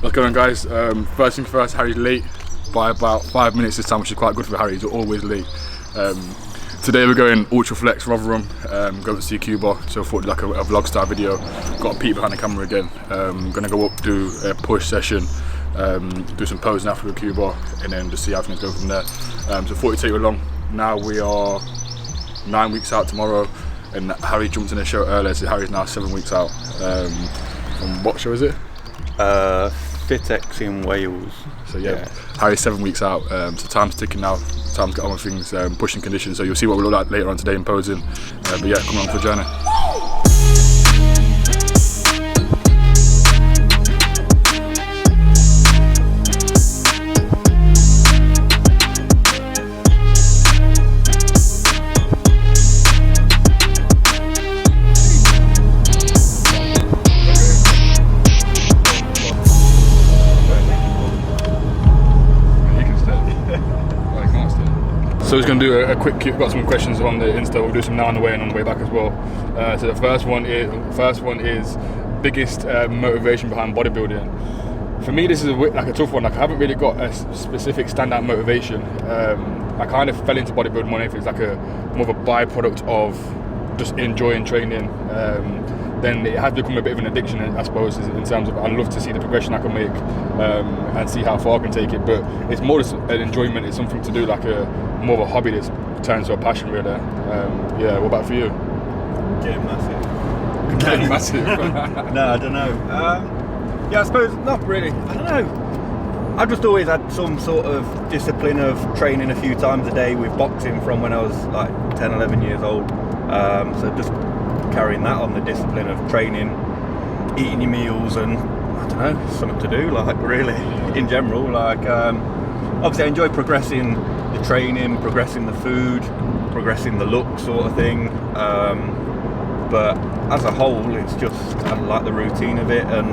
What's going on, guys? First thing first, Harry's late by about 5 minutes this time, which is quite good for Harry. He's always late. Today we're going Ultraflex Rotherham, going to see Kuba, so I thought like a vlog style video. Got a peek behind the camera again. Gonna go up, do a push session, do some posing after with Kuba, and then just see how things go from there. So thought it'd take you along. Now we are 9 weeks out tomorrow, and Harry jumped in the show earlier, so Harry's now 7 weeks out. From what show is it? Fitex in Wales. So yeah, Harry's 7 weeks out, so time's ticking now, time to get on with things, pushing conditions, so you'll see what we look like later on today in posing, but yeah, come on for the journey. So we're just going to do a quick, got some questions on the Insta, we'll do some now on the way and on the way back as well. So the first one is biggest motivation behind bodybuilding. For me, this is like a tough one. Like I haven't really got a specific standout motivation. I kind of fell into bodybuilding more than anything. It's like more of a byproduct of just enjoying training. Then it has become a bit of an addiction, I suppose, in terms of I love to see the progression I can make and see how far I can take it. But it's more just an enjoyment. It's something to do, like more of a hobby that's turned to a passion, really. Yeah. What about for you? Getting massive. Getting massive. No, I don't know. Yeah, I suppose not really. I don't know. I've just always had some sort of discipline of training a few times a day with boxing from when I was like 10, 11 years old. So just carrying that on, the discipline of training, eating your meals, and I don't know, something to do, like really, in general. Like obviously I enjoy progressing the training, progressing the food, progressing the look sort of thing, but as a whole it's just, I like the routine of it, and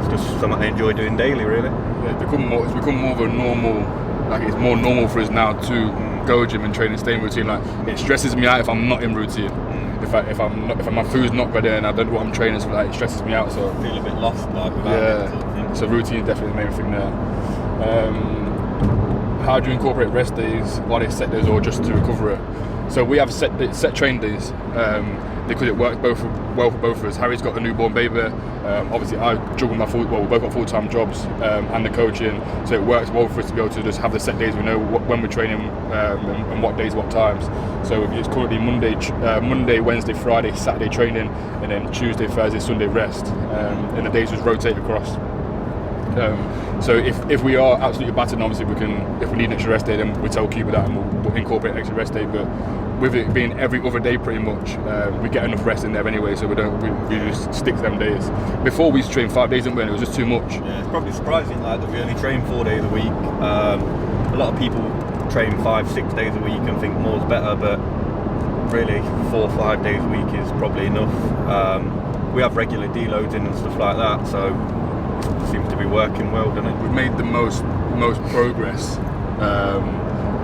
it's just something I enjoy doing daily, really. Yeah, it's become more of a normal, like it's more normal for us now to go gym and train and stay in routine. Like it stresses me out if I'm not in routine. If my food's not ready and I don't know what I'm training, so like it stresses me out. So I feel a bit lost, like without it, sort of thing. So routine is definitely the main thing there. How do you incorporate rest days? Are they set days or just to recover it? So we have set train days because it works well for both of us. Harry's got a newborn baby. Obviously, I juggle we both got full-time jobs and the coaching, so it works well for us to be able to just have the set days. We know when we're training and what days, what times. So it's currently Monday, Wednesday, Friday, Saturday training, and then Tuesday, Thursday, Sunday rest, and the days just rotate across. So if we are absolutely battered, obviously if we need an extra rest day, then we tell Kuba that and we'll incorporate an extra rest day. But with it being every other day pretty much, we get enough rest in there anyway, so we just stick to them days. Before we used to train 5 days, didn't we? And it was just too much. Yeah, it's probably surprising like that we only train 4 days a week. A lot of people train 5-6 days a week and think more's better, but really 4 or 5 days a week is probably enough. We have regular deloads in and stuff like that, so it seems to be working well, doesn't it? We've made the most progress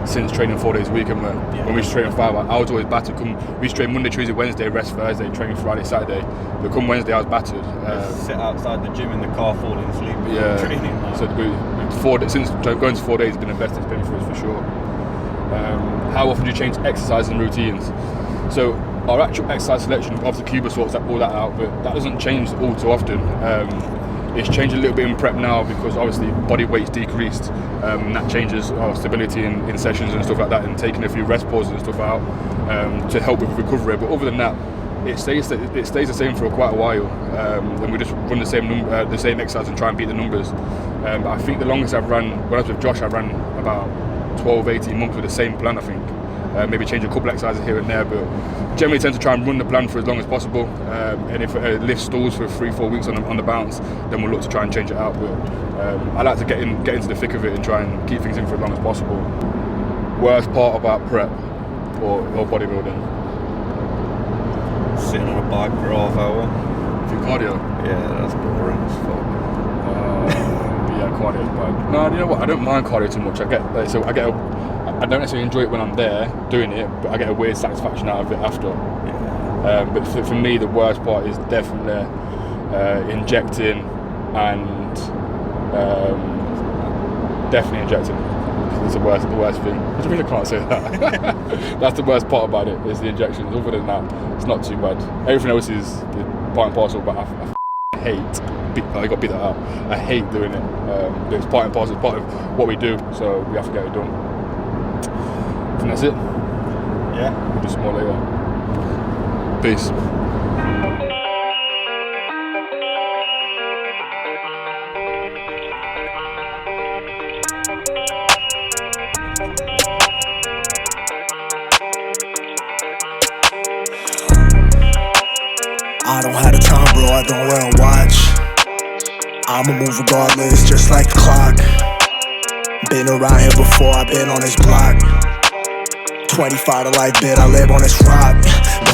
since training 4 days a week, and when we used to train 5, I was always battered. We used to train Monday, Tuesday, Wednesday, rest Thursday, train Friday, Saturday. But come Wednesday, I was battered. Sit outside the gym in the car, falling asleep. Yeah. Training. So since going to 4 days has been the best it's been for us, for sure. How often do you change exercise and routines? So our actual exercise selection, obviously Kuba sorts all that out, but that doesn't change all too often. It's changed a little bit in prep now because obviously body weight's decreased, and that changes our stability in sessions and stuff like that, and taking a few rest pauses and stuff out to help with recovery. But other than that, it stays the same for quite a while, and we just run the same exercise and try and beat the numbers. But I think the longest I've run, when I was with Josh, I ran about 12-18 months with the same plan, I think. Maybe change a couple exercises here and there, but generally tend to try and run the plan for as long as possible. And if a lift stalls for 3-4 weeks on the bounce, then we'll look to try and change it out. But I like to get into the thick of it and try and keep things in for as long as possible. Worst part about prep or bodybuilding? Sitting on a bike for half hour. For cardio? Yeah, that's boring as fuck. Yeah, cardio's bad. No, you know what? I don't mind cardio too much. I don't necessarily enjoy it when I'm there doing it, but I get a weird satisfaction out of it after. Yeah. But for me, the worst part is definitely injecting and Definitely injecting. It's the worst thing. I really can't say that. That's the worst part about it, is the injections. Other than that, it's not too bad. Everything else is part and parcel, but I hate. I got beat that out. I hate doing it. But it's part and parcel. It's part of what we do, so we have to get it done. And that's it. Yeah. We'll do some more later. Peace. I don't have the time, bro, I don't wear a watch. I'ma move regardless, just like the clock. Been around here before, I've been on this block. 25 to life bit, I live on this rock.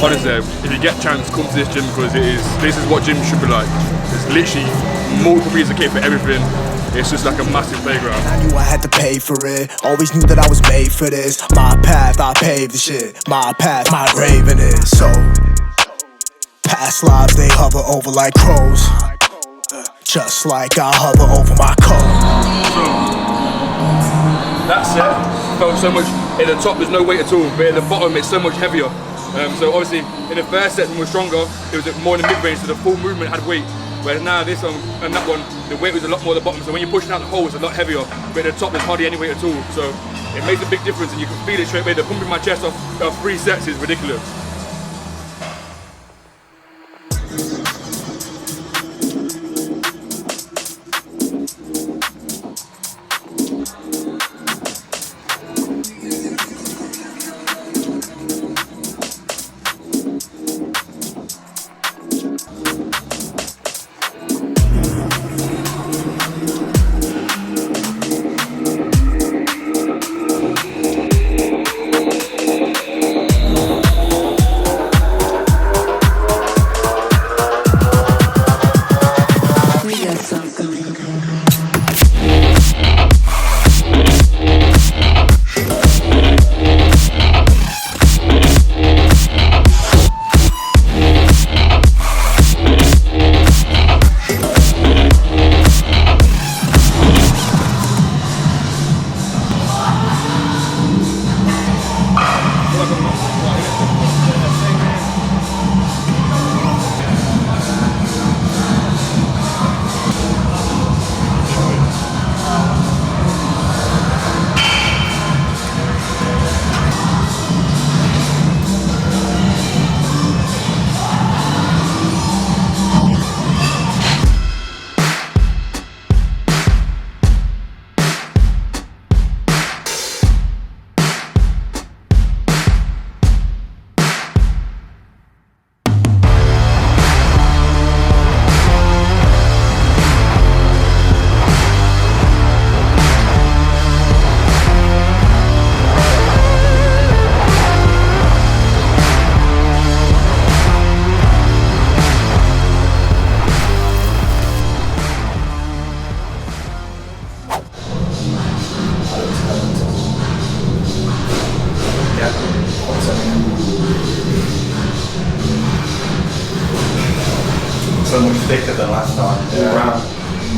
Honestly, if you get a chance, come to this gym, because this is what gym should be like. There's literally multiple pieces of kit for everything. It's just like a massive playground. I knew I had to pay for it, always knew that I was made for this. My path, I paved the shit. My path, my grave in it. So past lives, they hover over like crows, just like I hover over my code. So, that set felt so much, at the top there's no weight at all, but at the bottom it's so much heavier. So obviously, in the first set when we were stronger, it was more in the mid-range, so the full movement had weight. Whereas now this one and that one, the weight was a lot more at the bottom, so when you're pushing out the hole, it's a lot heavier, but at the top there's hardly any weight at all. So it makes a big difference, and you can feel it straight away. The pumping my chest off 3 sets is ridiculous. So much thicker than last time. Yeah.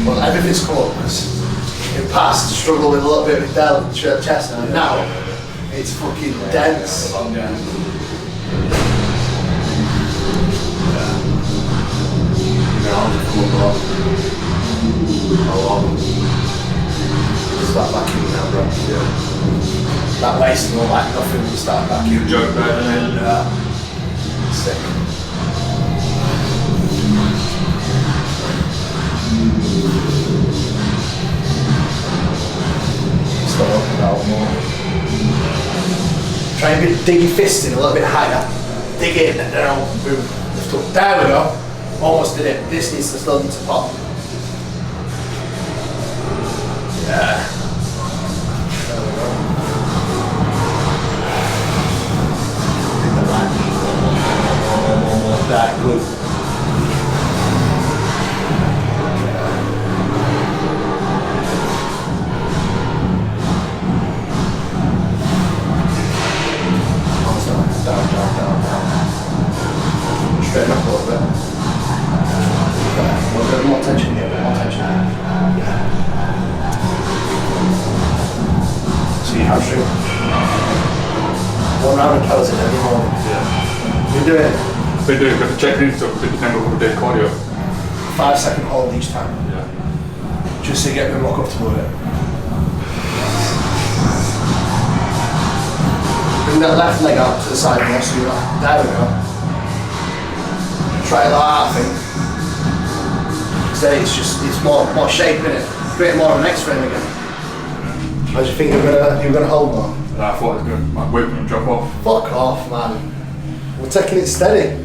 Well, everything's come up because in the past struggled with a little bit with del chest, and now it's fucking dense. Yeah. Start vacuuming now, bro. Yeah. That waist and all that, nothing will start vacuuming. Joke better than it. Yeah. Sick. Start up about more. Try and dig your fist in a little bit higher. Dig in and then I'll boom. Lift up. There we go. Almost did it. This needs to start to pop. Yeah. There we go. That good. Down. Straighten up a little bit. More tension here, more tension. Yeah. around the calories every morning. Yeah. We do it. They do, because the check-in stuff could depend on what we did cardio. 5-second hold each time. Yeah. Just to get me more comfortable with it. Bring that left leg out to the side more, so you're like, there we go. Try it like that, I think. Because then it's more shape in it. Create more of an X-frame again. How do you think you're gonna hold more? I thought it was going to wait for them to drop off. Fuck off, man. We're taking it steady.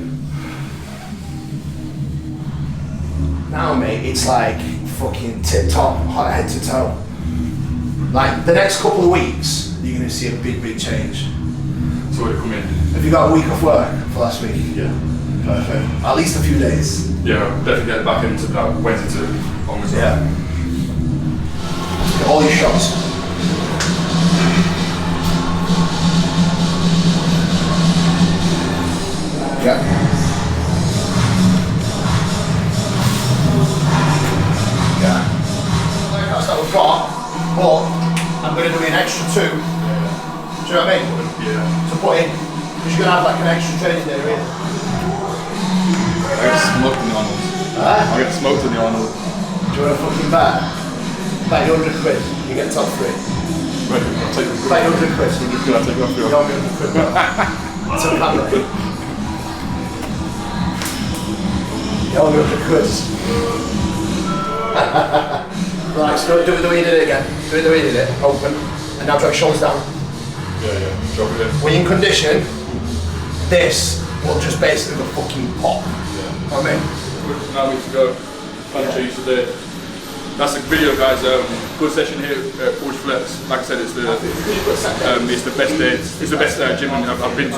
Now, mate, it's like fucking tip-top, hot head to toe. Like, the next couple of weeks, you're gonna see a big change. So would it come in? Have you got a week off work for last week? Yeah. Perfect. At least a few days. Yeah, definitely get back into that Wednesday to onwards. Yeah. Get all your shots. Yeah. Yeah. That's that we've got, but I'm going to do an extra 2. Do you know what I mean? Yeah. To put in, because you're going to have like an extra training day, really. I get smoked in the Arnold. Huh? I get smoked in the Arnold. Do you want a fucking bet? Bet you 100 quid, you get top 3. Ready? I'll take the Bet you 100 quid, you I'll take it off you you. owe me 100 quid. To the camera. You owe me 100 quid. Right, so do it the way you did it again. Do it the way you did it, open, and now drop your shoulders down. Yeah. Drop it in. When you're in condition, this will just basically go fucking pop. Yeah. I mean, Now we need to go. Plan change today. That's the video, guys. Good session here at Ultraflex. Like I said, it's the best day. It's the best gym I've been to.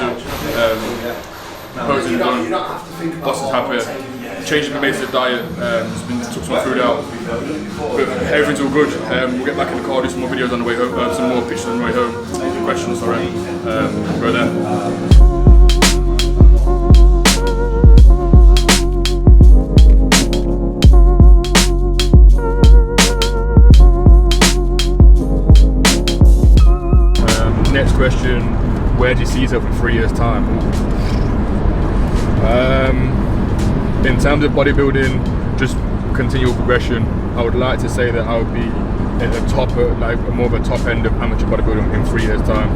Posing you done. don't have to think about Boston's happy. Changes been made to the diet. Took some food out. But everything's all good. We'll get back in the car, do some more videos on the way home, some more pictures on the way home. Questions, alright. We'll go there. Next question, where do you see yourself in 3 years' time? In terms of bodybuilding, just continual progression. I would like to say that I would be at the top, like more of a top end of amateur bodybuilding in 3 years' time,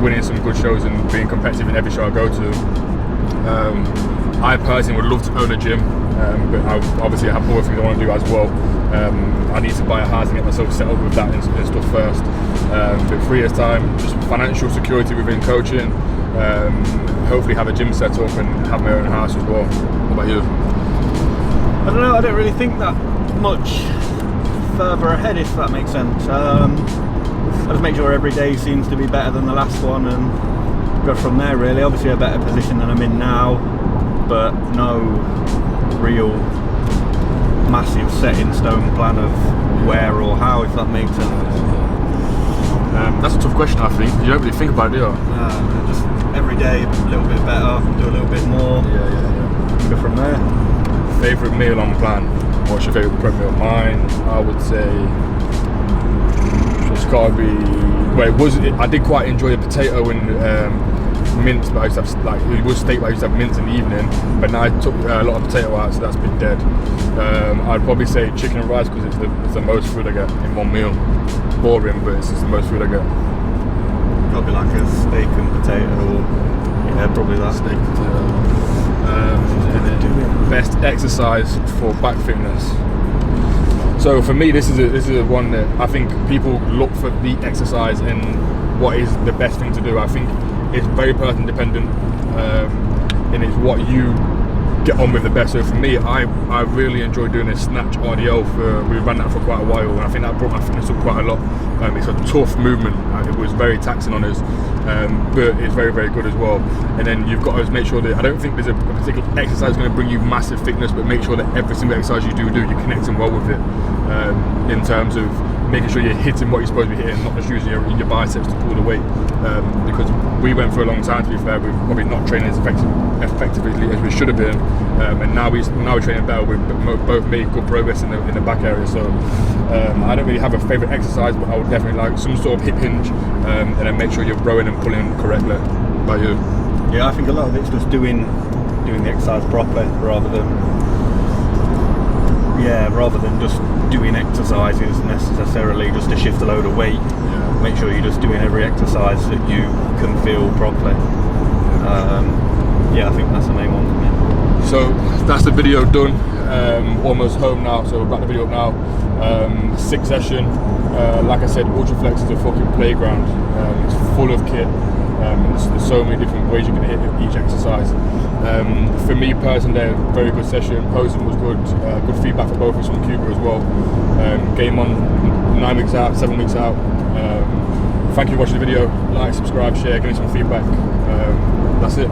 winning some good shows and being competitive in every show I go to. I personally would love to own a gym, but obviously I have other things I want to do as well. I need to buy a house and get myself set up with that and stuff first. But 3 years' time, just financial security within coaching. Hopefully have a gym set up and have my own house as well. What about you? I don't know, I don't really think that much further ahead, if that makes sense. I just make sure every day seems to be better than the last one and go from there, really. Obviously a better position than I'm in now, but no real massive set in stone plan of where or how, if that makes sense. That's a tough question, I think. You don't really think about it, do you? Just every day a little bit better, do a little bit more. Yeah. Go from there. Favourite meal on plan? What's your favourite prep meal? Mine, I would say, it's gotta be. I did quite enjoy a potato and mince, but I used to have it was steak, but I used to have mince in the evening. But now I took a lot of potato out, so that's been dead. I'd probably say chicken and rice because it's the most food I get in one meal. Boring, but it's just the most food I get. Probably like a steak and potato. Yeah, probably that. Steak and potato. And then best exercise for back fitness. So for me, this is a one that I think people look for the exercise and what is the best thing to do. I think it's very person dependent, and it's what you get on with the best. So for me, I really enjoy doing this snatch RDL. We ran that for quite a while, and I think that brought my fitness up quite a lot. It's a tough movement. It was very taxing on us, but it's very, very good as well. And then you've got to make sure that I don't think there's a particular exercise that's going to bring you massive fitness, but make sure that every single exercise you do, you're connecting well with it. In terms of making sure you're hitting what you're supposed to be hitting, not just using your biceps to pull the weight. Because we went for a long time, to be fair, with probably not training as effectively as we should have been, and now we're training better. We've both made good progress in the back area. So I don't really have a favourite exercise, but I would definitely like some sort of hip hinge, and then make sure you're rowing and pulling correctly. By you? Yeah, I think a lot of it's just doing the exercise properly rather than just doing exercises necessarily just to shift a load of weight. Yeah. Make sure you're just doing every exercise that you can feel properly. I think that's the main one for me. So that's the video done. Almost home now, so we'll wrap the video up now. 6th session. Like I said, Ultraflex is a fucking playground. It's full of kit. There's so many different ways you can hit each exercise. For me personally, a very good session. Posing was good. Good feedback for both of us from Kuba as well. Game on 9 weeks out, 7 weeks out. Thank you for watching the video. Like, subscribe, share, give me some feedback. That's it.